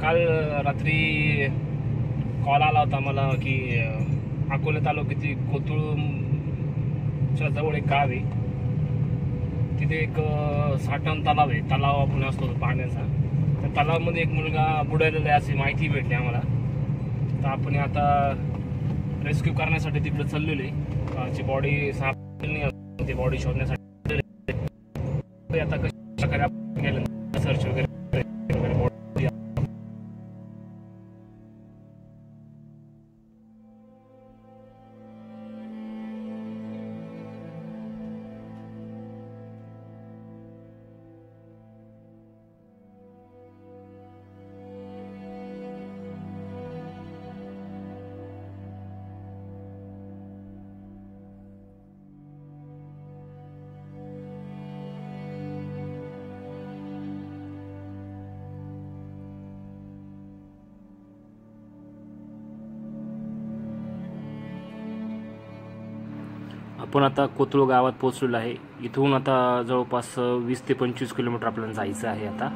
काल रात्री कॉल आला होता मला की अकोले तालुक्याची कोथरूडच्या जवळ एक गाव आहे, तिथे एक साठण तलाव आहे. तलाव आपण असतो पाण्याचा, त्या तलावामध्ये एक मुलगा बुडालेला आहे अशी माहिती भेटली आम्हाला. तर आपण आता रेस्क्यू करण्यासाठी तिकडे चाललेलो आहे. त्याची बॉडी सापडली, बॉडी शोधण्यासाठी आता कशा प्रकारे आपण गेलं सर्च वगैरे. आपण आता कोथरूड गावात पोहोचलेलो आहे. इथून आता जवळपास 20 ते 25 किलोमीटर आपल्याला जायचं आहे. आता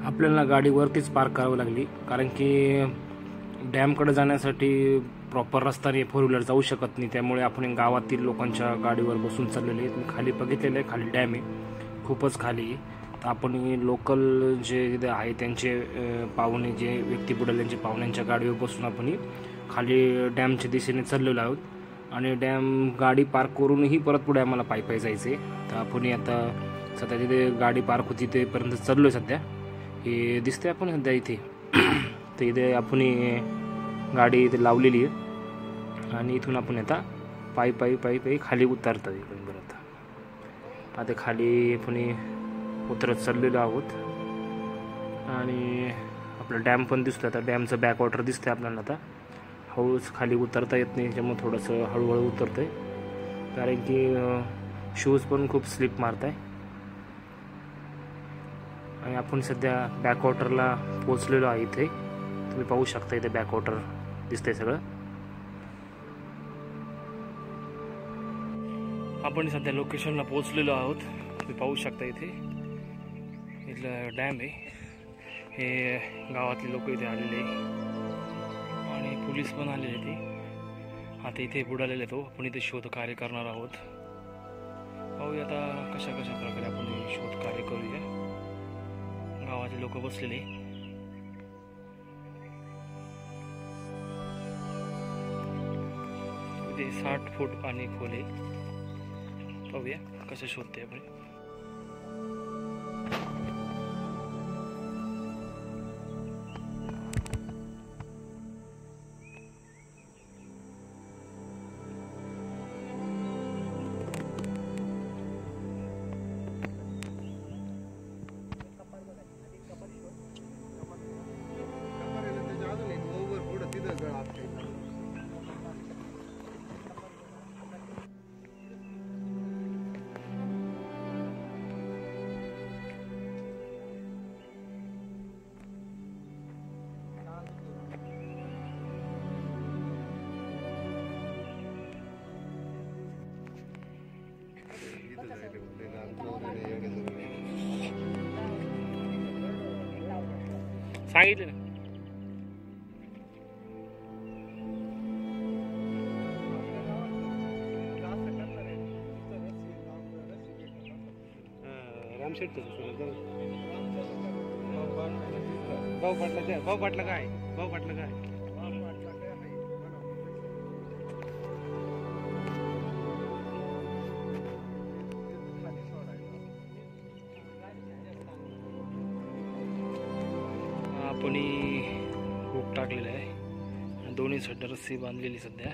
आपल्याला गाडी वरतीच पार्क करावी लागली, कारण की डॅमकडे जाण्यासाठी प्रॉपर रस्त्याने फोर व्हीलर जाऊ शकत नाही. त्यामुळे आपण गावातील लोकांच्या गाडीवर बसून चाललेले. खाली बघितलेलं आहे, खाली डॅम आहे, खूपच खाली आहे. तर आपण लोकल जे आहे त्यांचे पाहुणे, जे व्यक्ती बुडाल्यांचे पाहुण्यांच्या गाडीवर बसून आपण खाली डॅमच्या दिशेने चाललेलो आहोत. आणि डॅम गाडी पार्क करूनही परत पुढे आम्हाला पायी जायचे. तर आपण आता सध्या तिथे गाडी पार्क होती तिथेपर्यंत चाललो आहे. सध्या हे दिसते आपण सध्या इथे. तर इथे आपण गाडी इथे लावलेली आहे आणि इथून आपण आता पायी खाली उतरतात. इकडून परत आता खाली आपण उतरत चाललेलो आहोत. आणि आपला डॅम पण दिसतो. आता डॅमचं बॅकवॉटर दिसतंय आपल्याला. आता हळूच खाली उतरता येत नाही, त्याच्यामुळे थोडंसं हळूहळू उतरतंय, कारण की शूज पण खूप स्लिप मारत आहे. आणि आपण सध्या बॅकवॉटरला पोचलेलो आहे. इथे तुम्ही पाहू शकता, इथे बॅकवॉटर दिसतंय सगळं. आपण सध्या लोकेशनला पोचलेलो आहोत. तुम्ही पाहू शकता इथे इथलं डॅम आहे. हे गावातले लोक इथे आलेले आणि पोलीस पण आलेले ते. आता इथे बुडालेले तो आपण इथे शोध कार्य करणार आहोत. पाहूया आता कशा प्रकारे आपण शोध कार्य करूया. गावाचे लोक बसलेले. इथे 60 फूट पाणी खोल आहे. पाहूया कसं शोधते आपण. सांगितलं ना. रामशेठ भाऊ पाटलं काय आपण हुक टाकलेलं आहे. दोन्ही साईडला रस्सी बांधलेली सध्या.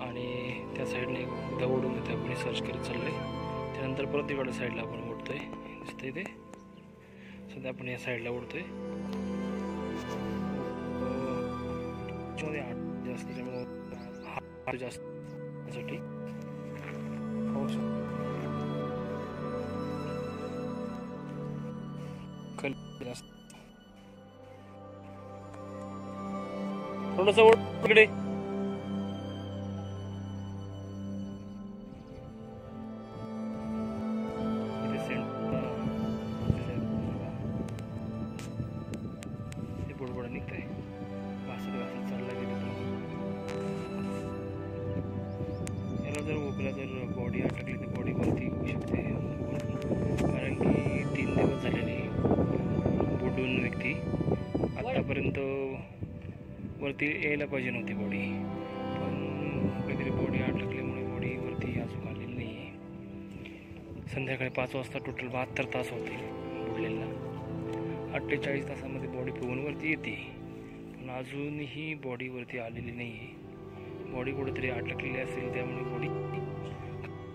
आणि त्या साईडने दवडून इथे आपण सर्च करत चाललोय. त्यानंतर परत इकडच्या साईडला आपण उडतोय. दिसतंय ते सध्या आपण या साईडला उडतोय. जास्त त्यामुळे जास्त साठी पाहू शकतो थोडंसं इकडे बुडबुडा निघतंय वासत चालला गेलं याला जर ओकला जर बॉडी अटकली तर बॉडी वरती होऊ शकते कारण की 3 दिवस झालेले बुडून व्यक्ती आतापर्यंत वरती यायला पाहिजे नव्हती बॉडी पण काहीतरी बॉडी अटकल्यामुळे बॉडी वरती अजून आलेली नाही आहे संध्याकाळी 5 वाजता टोटल 72 तास होते बुडलेला 48 तासामध्ये बॉडी फुगून वरती येते पण अजूनही बॉडी वरती आलेली नाही आहे बॉडी कुठेतरी अटकलेली असेल त्यामुळे बॉडी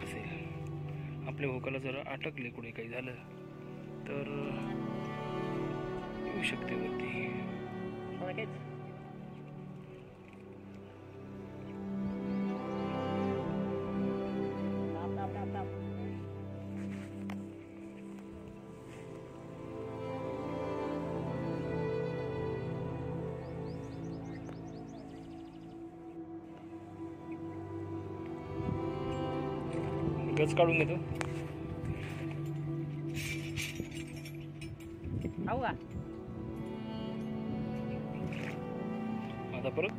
असेल आपल्या होकाला जर अटकले कुठे काही झालं तर येऊ शकते वरती गच काढून घेतो आता परत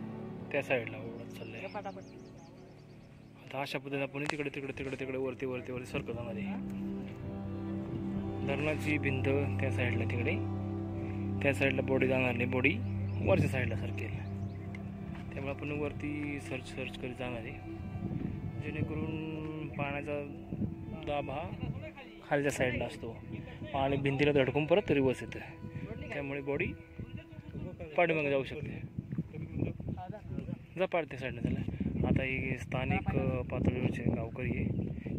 त्या साईडला ओढत चाललंय आता अशा पद्धतीने आपण तिकडे तिकडे तिकडे तिकडे वरती वरती वरती सरकत जाणार आहे धरणाची भिंत त्या साईडला तिकडे त्या साईडला बॉडी जाणार नाही बॉडी वरच्या साईडला सरकेल त्यामुळे आपण वरती सर्च करीत जाणार आहे जेणेकरून पाण्याचा दाब हा खालच्या साईडला असतो आणि भिंतीला धडकून परत रिवर्स येतं त्यामुळे बॉडी पाठीमागे जाऊ शकते जा पाडते साईडने त्याला आता हे स्थानिक पातळीवरचे गावकरी आहे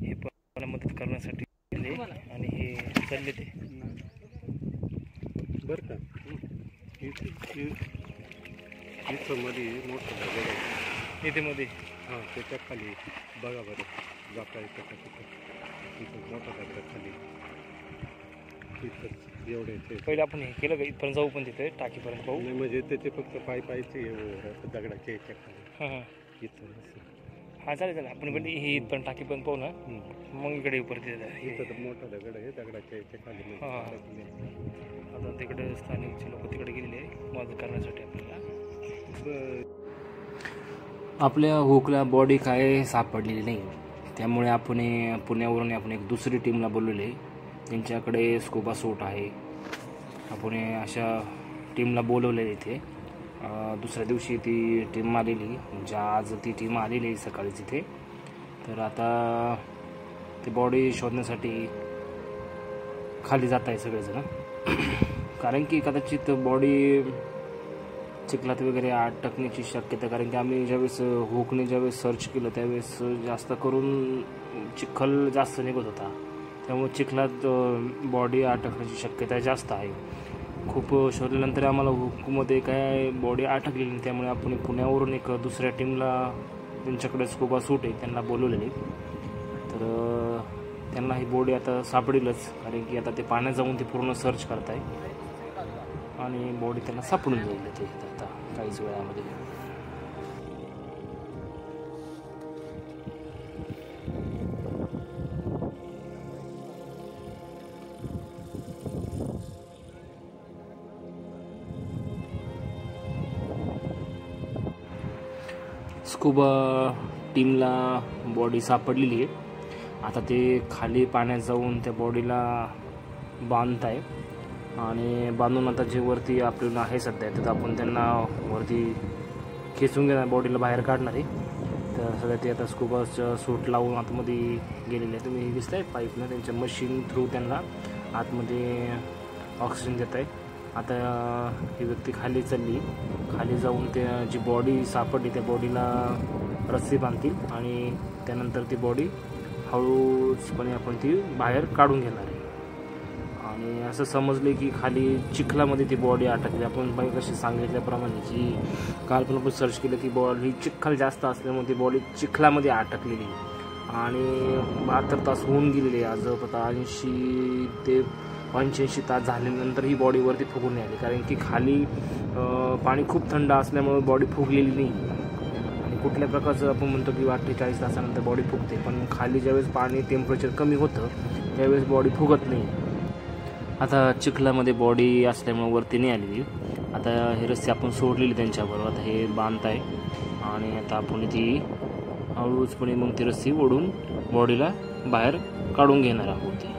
हे पण मदत करण्यासाठी आणि हे चालले ते बरं का इथं मध्ये मोठं इथे मध्ये हां त्याच्या खाली बघा बरं जाता येतं का तिथं मोठा दगडा खाली तिथं एवढे पहिले आपण हे केलं का इथपर्यंत जाऊ पण तिथे टाकीपर्यंत पाहू नाही म्हणजे त्याचे फक्त पायचे दगडाचे याच्या खाली हां इथं हां चालेल आपण पण हे इथपर्यंत टाकीपर्यंत पाहू ना मग इकडे परत इथं तर मोठा दगड आहे दगडाच्या याच्या खाली आता तिकडे स्थानिकचे लोक तिकडे गेलेले मदत करण्यासाठी आपल्या हुकला बॉडी काय सापडलेली नाही त्यामुळे आपण पुण्यावरून आपण एक दुसरी टीमला बोलवले त्यांच्याकडे स्कूबा सूट आहे आपण अशा टीमला बोलवले इथे दुसऱ्या दिवशी ती टीम आलेली म्हणजे आज ती टीम आलेली सकाळी तिथे तर आता ती बॉडी शोधण्यासाठी खाली जात आहे सगळेजण कारण की कदाचित बॉडी चिखलात वगैरे अटकण्याची शक्यता कारण की आम्ही ज्यावेळेस हुकने ज्यावेळेस सर्च केलं त्यावेळेस जास्त करून चिखल जास्त निघत होता त्यामुळे चिखलात बॉडी अटकण्याची शक्यता जास्त आहे खूप शोधल्यानंतर आम्हाला हुकमध्ये काय बॉडी अटकलेली नाही त्यामुळे आपण पुण्यावरून एक दुसऱ्या टीमला त्यांच्याकडे स्कूबा सूट आहे त्यांना बोलवलेली तर त्यांना ही बॉडी आता सापडेलच कारण की आता ते पाण्यात जाऊन ते पूर्ण सर्च करताय आणि बॉडी त्यांना सापडून जाईल ते आता काहीच वेळामध्ये स्कूबा टीमला बॉडी सापडलेली आहे आता ते खाली पाण्यात जाऊन त्या बॉडीला बांधत आहे आणि बांधून आता जे वरती आपल्याला आहे सध्या तर आपण त्यांना वरती खेचून घेणार बॉडीला बाहेर काढणार आहे तर सध्या ते आता स्कूबाचं सूट लावून आतमध्ये गेलेले आहे तुम्ही दिसत आहे पाईपनं त्यांच्या मशीन थ्रू त्यांना आतमध्ये ऑक्सिजन देत आहे आता ही व्यक्ती खाली चालली खाली जाऊन त्या जी बॉडी सापडली त्या बॉडीला रस्सी बांधतील आणि त्यानंतर ती बॉडी हळूचपणे आपण ती बाहेर काढून घेणार आहे आणि असं समजले की खाली चिखलामध्ये ती बॉडी अटकली. आपण बाई कशी सांगितल्याप्रमाणे की काल पण आपण सर्च केलं की बॉडी चिखल जास्त असल्यामुळे ती बॉडी चिखलामध्ये अटकलेली आणि 72 तास होऊन गेलेले. आज आता 80 ते 85 तास झाल्यानंतर ही बॉडीवरती फुगून आली, कारण की खाली पाणी खूप थंड असल्यामुळे बॉडी फुगलेली नाही. आणि कुठल्या प्रकारचं आपण म्हणतो की 48 तासानंतर बॉडी फुगते, पण खाली ज्यावेळेस पाणी टेम्परेचर कमी होतं त्यावेळेस बॉडी फुगत नाही. आता चिखलामध्ये बॉडी असल्यामुळे वरती नाही आलेली. आता हे रस्ते आपण सोडलेली त्यांच्याबरोबर, आता हे बांधत आहे आणि आता आपण ती हळूचपणे मग ती रस्सी ओढून बॉडीला बाहेर काढून घेणार आहोत.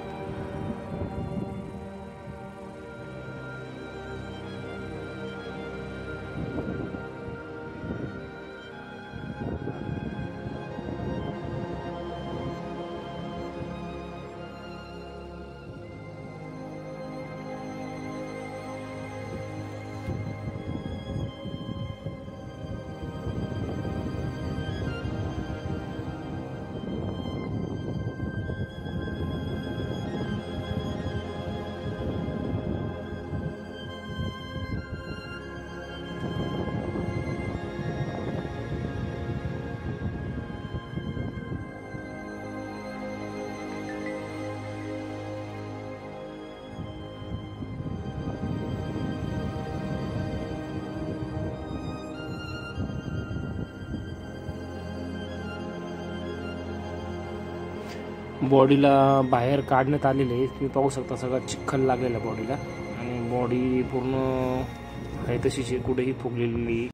बॉडीला बाहेर काढण्यात आलेले आहे. तुम्ही पाहू शकता सगळं चिखल लागलेला बॉडीला आणि बॉडी पूर्ण आहे तशीच कुठेही फुगलेली